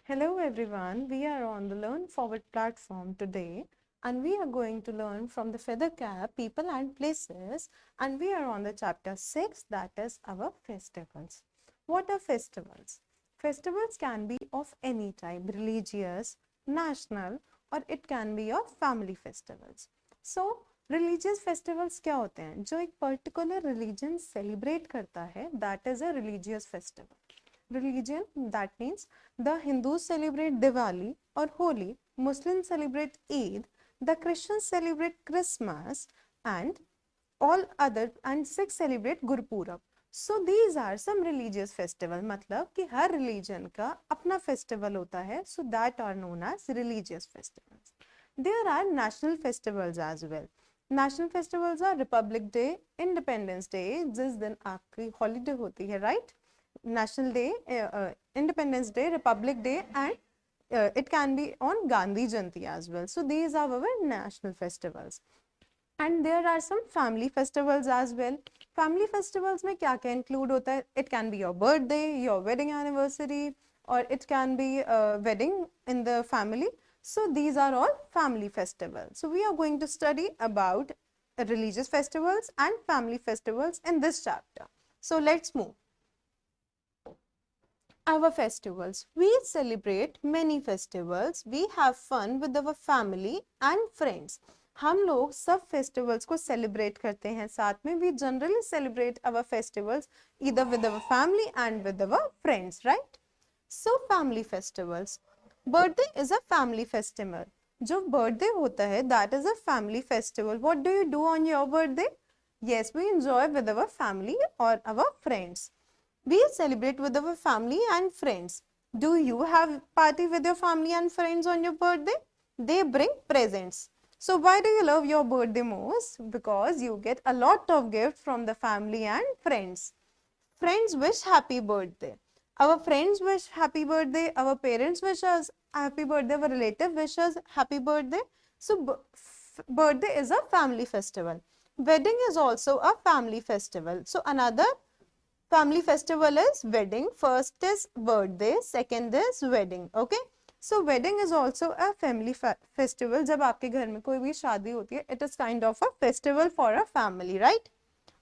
Hello everyone, we are on the Learn Forward platform today and we are going to learn from the feather cap, people and places, and we are on the chapter 6, that is our festivals. What are festivals? Festivals can be of any type, religious, national, or it can be of family festivals. So religious festivals क्या होते हैं जो एक particular religion celebrate करता है, that is a religious festival. Religion, that means the Hindus celebrate Diwali or Holi, Muslims celebrate Eid, the Christians celebrate Christmas, and all other and Sikhs celebrate Gurpurab. So these are some religious festival. मतलब कि हर religion का अपना festival होता है, so that are known as religious festivals. There are national festivals as well. National festivals are Republic Day, Independence Day, जिस दिन आपकी holiday होती है, right? National Day, Independence Day, Republic Day, and it can be on Gandhi Jayanti as well. So these are our national festivals. And there are some family festivals as well. Family festivals में क्या क्या include होता है? It can be your birthday, your wedding anniversary, or it can be a wedding in the family. So these are all family festivals. So we are going to study about religious festivals and family festivals in this chapter. So let's move. Our festivals. We celebrate many festivals. We have fun with our family and friends. हम लोग सब festivals को celebrate करते हैं साथ में. We generally celebrate our festivals either with our family and with our friends, right? So family festivals. Birthday is a family festival. जो birthday होता है, that is a family festival. What do you do on your birthday? Yes, we enjoy with our family or our friends. We celebrate with our family and friends. Do you have party with your family and friends on your birthday? They bring presents. So why do you love your birthday most? Because you get a lot of gifts from the family and friends. Friends wish happy birthday. Our friends wish happy birthday. Our parents wish us happy birthday. Our relative wish us happy birthday. So birthday is a family festival. Wedding is also a family festival. So another family festival is wedding. First is birthday, second is wedding. Okay. So wedding is also a family festival. जब आपके घर में कोई भी शादी होती है, it is kind of a festival for a family, right?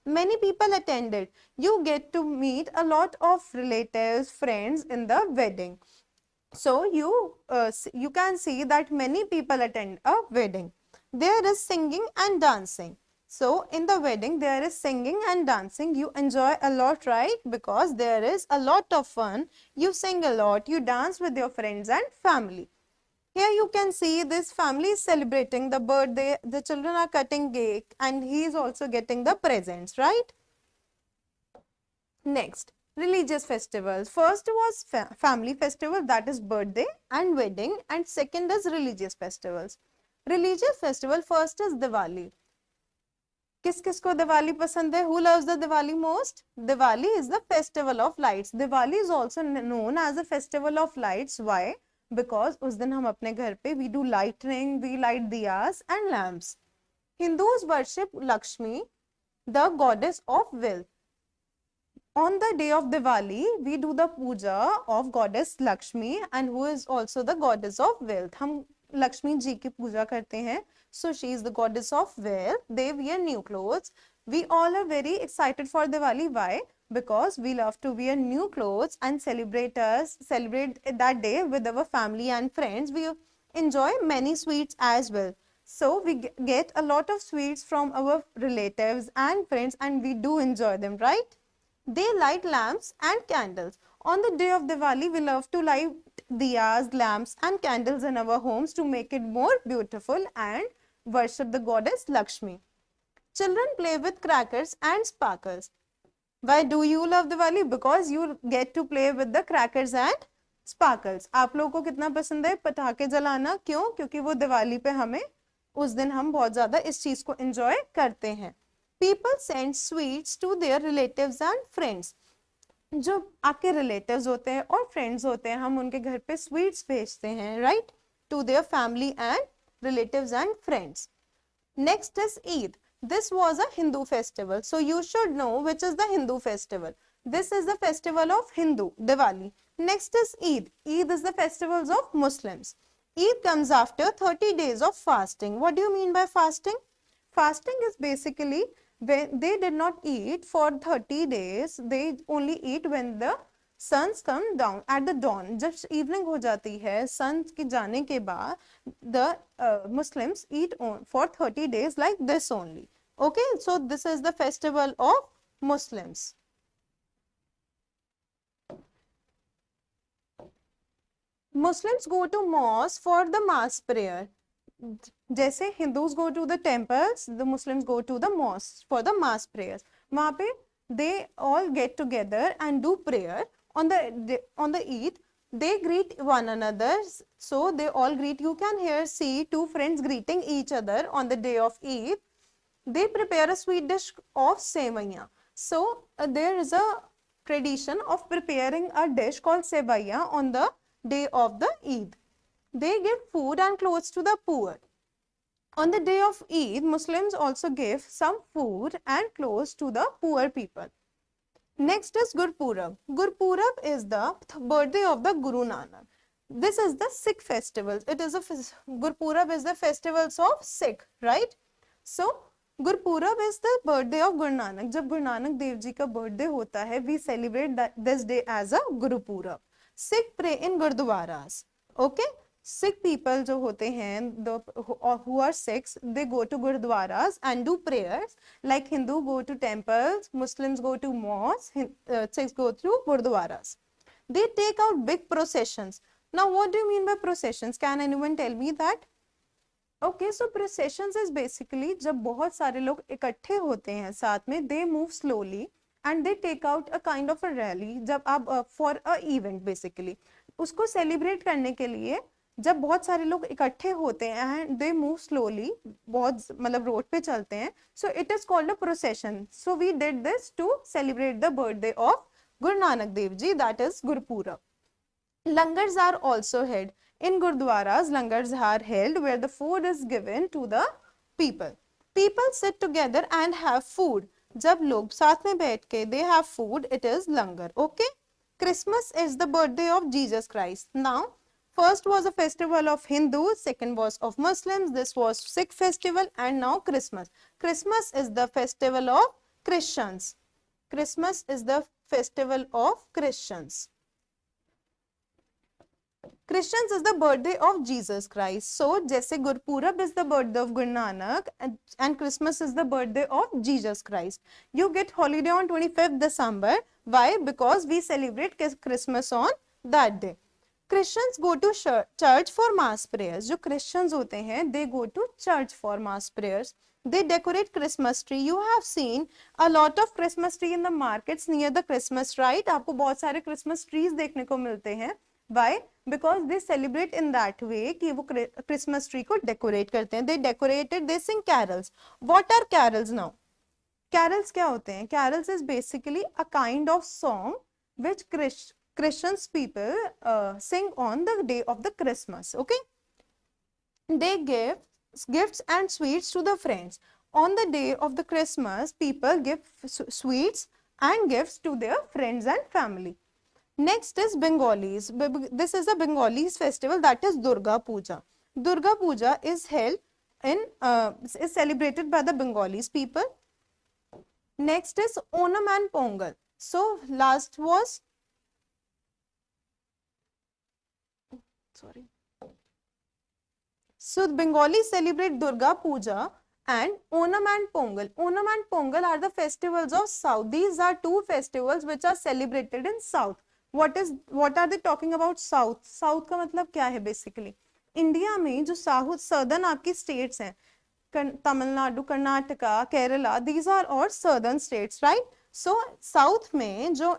Many people attended. You get to meet a lot of relatives, friends in the wedding. So you can see that many people attend a wedding. There is singing and dancing. So in the wedding there is singing and dancing. You enjoy a lot, right? Because there is a lot of fun. You sing a lot, you dance with your friends and family. Here you can see this family is celebrating the birthday. The children are cutting cake and he is also getting the presents, right? Next, religious festivals. First was family festival, that is birthday and wedding, and second is religious festivals. Religious festival, first is Diwali. किस किस को दिवाली पसंद है? Who loves the Diwali most? Diwali is the festival of lights. Diwali is also known as a festival of lights. Why? Because उस दिन हम अपने घर पे we do lightning, we light diyas and lamps. Hindus worship Lakshmi, the goddess of wealth. On the day of Diwali, we do the puja of goddess Lakshmi and who is also the goddess of wealth. हम लक्ष्मी जी की पूजा करते हैं. So she is the goddess of wealth. They wear new clothes. We all are very excited for Diwali. Why? Because we love to wear new clothes and celebrate that day with our family and friends. We enjoy many sweets as well. So we get a lot of sweets from our relatives and friends and we do enjoy them, right? They light lamps and candles. On the day of Diwali, we love to light diyas, lamps and candles in our homes to make it more beautiful and worship the goddess Lakshmi. Children play with crackers and sparkles. Why do you love Diwali? Because you get to play with the crackers and sparkles. आप लोगों को कितना पसंद है पटाखे जलाना? क्यों? क्योंकि वो दिवाली पे हमें उस दिन हम बहुत ज़्यादा इस चीज़ को enjoy करते हैं. People send sweets to their relatives and friends. जो आपके relatives होते हैं और friends होते हैं, हम उनके घर पे sweets भेजते हैं, right? To their family and relatives and friends. Next is Eid. This was a Hindu festival. So you should know which is the Hindu festival. This is the festival of Hindu, Diwali. Next is Eid. Eid is the festivals of Muslims. Eid comes after 30 days of fasting. What do you mean by fasting? Fasting is basically when they did not eat for 30 days. They only eat when the suns come down at the dawn. जब evening हो जाती है, sun के जाने के बाद, the Muslims eat for 30 days like this only. Okay, so this is the festival of Muslims. Muslims go to mosque for the mass prayer. जैसे Hindus go to the temples, the Muslims go to the mosque for the mass prayers. वहाँ पे they all get together and do prayer on the Eid. They greet one another, so they all greet. You can here see two friends greeting each other on the day of Eid. They prepare a sweet dish of sevaiya. So there is a tradition of preparing a dish called sevaiya on the day of the Eid. They give food and clothes to the poor. On the day of Eid, Muslims also give some food and clothes to the poor people. Next is Gurpurab. Gurpurab is the birthday of the Guru Nanak. This is the Sikh festival. Gurpurab is the festivals of Sikh, right? So Gurpurab is the birthday of Guru Nanak. जब गुरु नानक देव जी का birthday होता है, we celebrate this day as a Gurpurab. Sikh pray in Gurdwaras. Okay? Sikh people जो होते हैं, who are Sikhs, they go to Gurdwaras and do prayers. Like Hindu go to temples, Muslims go to mosques, Sikhs go to Gurdwaras. They take out big processions. Now, what do you mean by processions? Can anyone tell me that? Okay, so processions is basically जब बहुत सारे लोग इकट्ठे होते हैं साथ में, they move slowly and they take out a kind of a rally. जब आप for a event basically, उसको celebrate करने के लिए जब बहुत सारे लोग इकट्ठे होते हैं, they move slowly, बहुत मतलब रोड पे चलते हैं, so it is called a procession. So we did this to celebrate the birthday of Guru Nanak Dev Ji, that is Gurpurab. Langars are also held. In Gurdwaras, langars are held where the food is given to the people. People sit together and have food. जब लोग साथ में बैठ के they have food, it is langar. Okay? Christmas is the birthday of Jesus Christ. Now, first was a festival of Hindus, second was of Muslims, this was Sikh festival, and now Christmas. Christmas is the festival of Christians. Christmas is the festival of Christians. Christians is the birthday of Jesus Christ. So, जैसे Gurpurab is the birthday of Guru Nanak and Christmas is the birthday of Jesus Christ. You get holiday on 25th December. Why? Because we celebrate Christmas on that day. Christians go to church for mass prayers. जो Christians होते हैं, they go to church for mass prayers. They decorate Christmas tree. You have seen a lot of Christmas tree in the markets near the Christmas, right? आपको बहुत सारे Christmas trees देखने को मिलते हैं. Why? Because they celebrate in that way कि वो Christmas tree को decorate करते हैं. They decorate it, they sing carols. What are carols now? Carols क्या होते हैं? Carols is basically a kind of song which Christians people sing on the day of the Christmas. Okay? They give gifts and sweets to the friends. On the day of the Christmas, people give sweets and gifts to their friends and family. Next is Bengalis. This is a Bengalis festival, that is Durga Puja. Durga Puja is held in is celebrated by the Bengalis people. Next is Onam and Pongal. So last was So Bengalis celebrate Durga Puja and Onam and Pongal. Onam and Pongal are the festivals of South. These are two festivals which are celebrated in South. What are they talking about South? South का मतलब क्या है basically? India में जो south southern आपकी states हैं, Tamil Nadu, Karnataka, Kerala, these are all southern states, right? So south में जो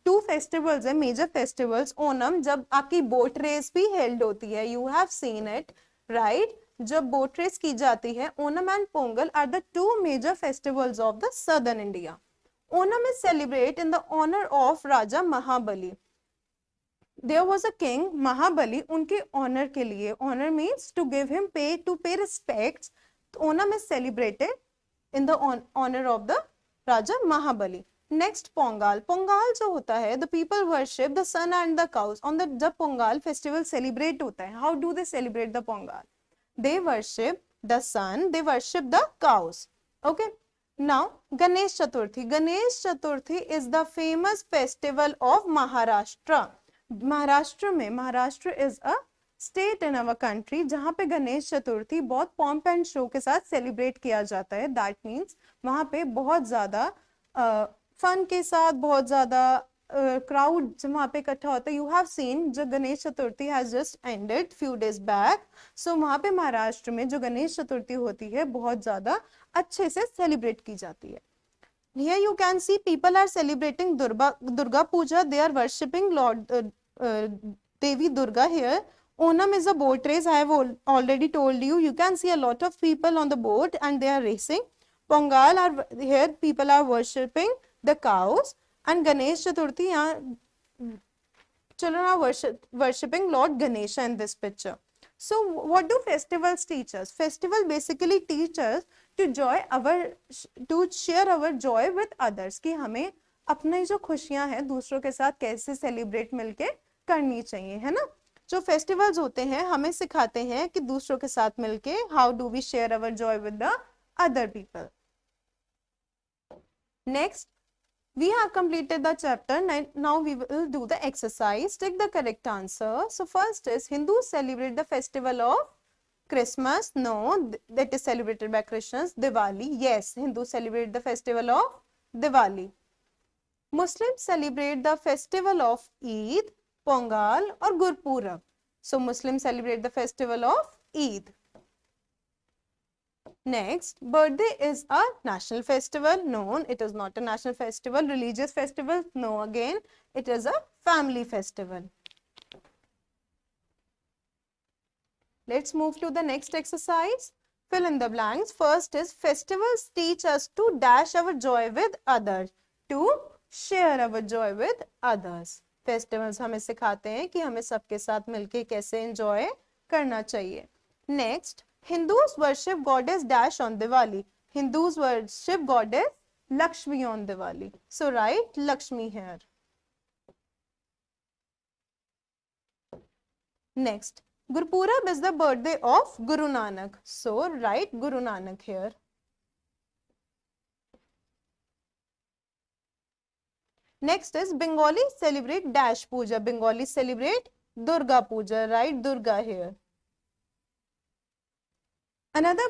टू फेस्टिवल्स है, मेजर फेस्टिवल्स, ओनम जब आपकी बोट रेस भी हेल्ड होती है, you have seen it right, जब बोट रेस की जाती है, Onam and Pongal are the two major festivals of the southern India. Onam is celebrate in the honour of Raja Mahabali. There was a king Mahabali, उनके ऑनर के लिए, honour means to give him pay, to pay respects. Onam is celebrated in the honor of the Raja Mahabali. Next Pongal. Pongal जो होता है, the people worship the sun and the cows on the, जब Pongal festival celebrate होता है, how do they celebrate the Pongal? They worship the sun, they worship the cows. Okay, now Ganesh Chaturthi. Ganesh Chaturthi is the famous festival of Maharashtra. Maharashtra में, Maharashtra is a state in our country जहां पे गणेश चतुर्थी बहुत pomp and show के साथ celebrate किया जाता है। दैट मीन्स वहां पे बहुत ज्यादा फन के साथ, बहुत ज्यादा क्राउड वहां पे इकट्ठा होता है। यू हैव सीन, जो Ganesh Chaturthi has just ended few days back, so वहां पे महाराष्ट्र में जो गणेश चतुर्थी होती है बहुत ज्यादा अच्छे से सेलिब्रेट की जाती है। Here you can see people are celebrating Durga Puja. They are worshipping Lord Devi Durga here. Onam is a boat race. I have already told you. You can see a lot of people on the boat and they are racing. Pongal are here. People are worshipping the cows. And Ganesh Chaturthi, children are worshipping Lord Ganesha in this picture. So what do festivals teach us? Festival basically teach us to share our joy with others, कि हमें अपने जो खुशियां हैं दूसरों के साथ कैसे सेलिब्रेट मिलके करनी चाहिए, है ना। जो फेस्टिवल्स होते हैं हमें सिखाते हैं कि दूसरों के साथ मिलके how do we share our joy with the other people. Next, we have completed the chapter. Now we will do the exercise. Take the correct answer. So first is, Hindus celebrate the festival of Christmas. No, that is celebrated by Christians. Diwali. Yes, Hindus celebrate the festival of Diwali. Muslims celebrate the festival of Eid, Pongal or Gurpurab. So Muslims celebrate the festival of Eid. Next, birthday is a national festival. No, it is not a national festival. Religious festival? No, again, it is a family festival. Let's move to the next exercise. Fill in the blanks. First is, festivals teach us to dash our joy with others, to share our joy with others. Festivals हमें सिखाते हैं कि हमें सबके साथ मिलके कैसे enjoy करना चाहिए. Next, Hindus worship goddess dash on Diwali. Hindus worship goddess Lakshmi on Diwali. So write Lakshmi here. Next, Gurpurab is the birthday of Guru Nanak. So write Guru Nanak here. Next is, Bengali celebrate dash puja. Bengali celebrate Durga Puja. Write Durga here. Another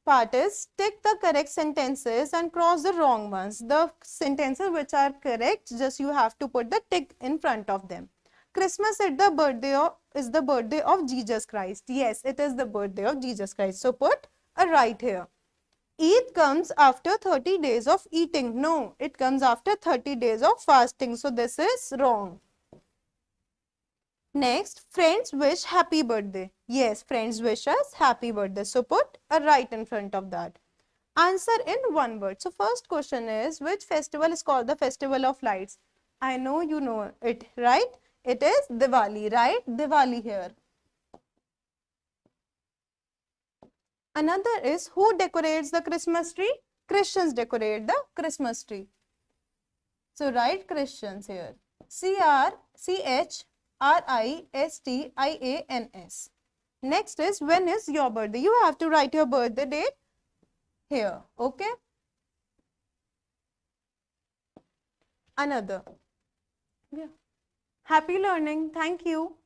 part is, tick the correct sentences and cross the wrong ones. The sentences which are correct, just you have to put the tick in front of them. Christmas is the birthday of Jesus Christ. Yes, it is the birthday of Jesus Christ. So put a right here. Eid comes after 30 days of eating. No, it comes after 30 days of fasting. So this is wrong. Next, friends wish happy birthday. Yes, friends wish us happy birthday. So put a right in front of that. Answer in one word. So first question is, which festival is called the festival of lights? I know you know it, right? It is Diwali, right? Diwali here. Another is, who decorates the Christmas tree? Christians decorate the Christmas tree. So write Christians here. Christians. Next is, when is your birthday? You have to write your birthday date here. Okay. Another. Yeah. Happy learning. Thank you.